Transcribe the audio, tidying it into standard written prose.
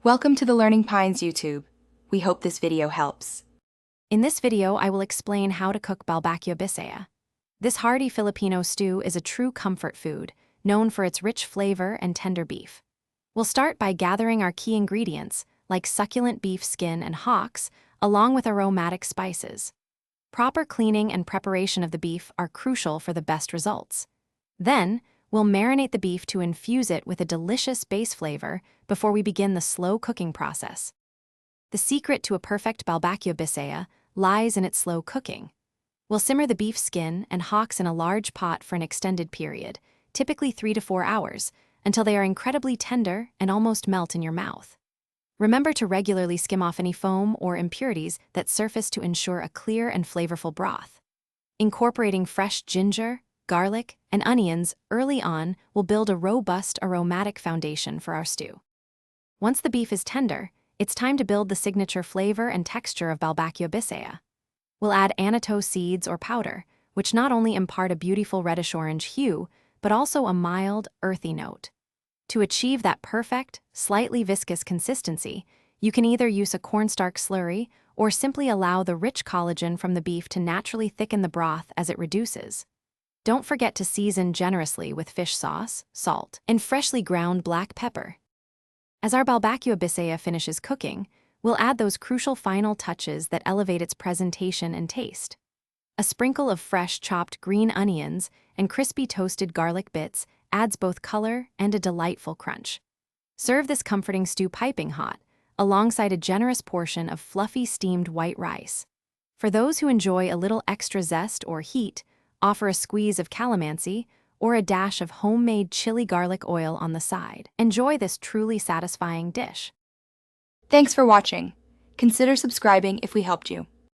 Welcome to the Learning Pines YouTube. We hope this video helps. In this video, I will explain how to cook Balbacua Bisaya. This hearty Filipino stew is a true comfort food, known for its rich flavor and tender beef. We'll start by gathering our key ingredients, like succulent beef skin and hocks, along with aromatic spices. Proper cleaning and preparation of the beef are crucial for the best results. Then, we'll marinate the beef to infuse it with a delicious base flavor before we begin the slow cooking process. The secret to a perfect Balbacua Bisaya lies in its slow cooking. We'll simmer the beef skin and hocks in a large pot for an extended period, typically 3 to 4 hours, until they are incredibly tender and almost melt in your mouth. Remember to regularly skim off any foam or impurities that surface to ensure a clear and flavorful broth. Incorporating fresh ginger, garlic, and onions early on will build a robust aromatic foundation for our stew. Once the beef is tender, it's time to build the signature flavor and texture of Balbacua Bisaya. We'll add annatto seeds or powder, which not only impart a beautiful reddish-orange hue, but also a mild, earthy note. To achieve that perfect, slightly viscous consistency, you can either use a cornstarch slurry or simply allow the rich collagen from the beef to naturally thicken the broth as it reduces. Don't forget to season generously with fish sauce, salt, and freshly ground black pepper. As our Balbacua Bisaya finishes cooking, we'll add those crucial final touches that elevate its presentation and taste. A sprinkle of fresh chopped green onions and crispy toasted garlic bits adds both color and a delightful crunch. Serve this comforting stew piping hot, alongside a generous portion of fluffy steamed white rice. For those who enjoy a little extra zest or heat, offer a squeeze of calamansi or a dash of homemade chili garlic oil on the side. Enjoy this truly satisfying dish. Thanks for watching. Consider subscribing if we helped you.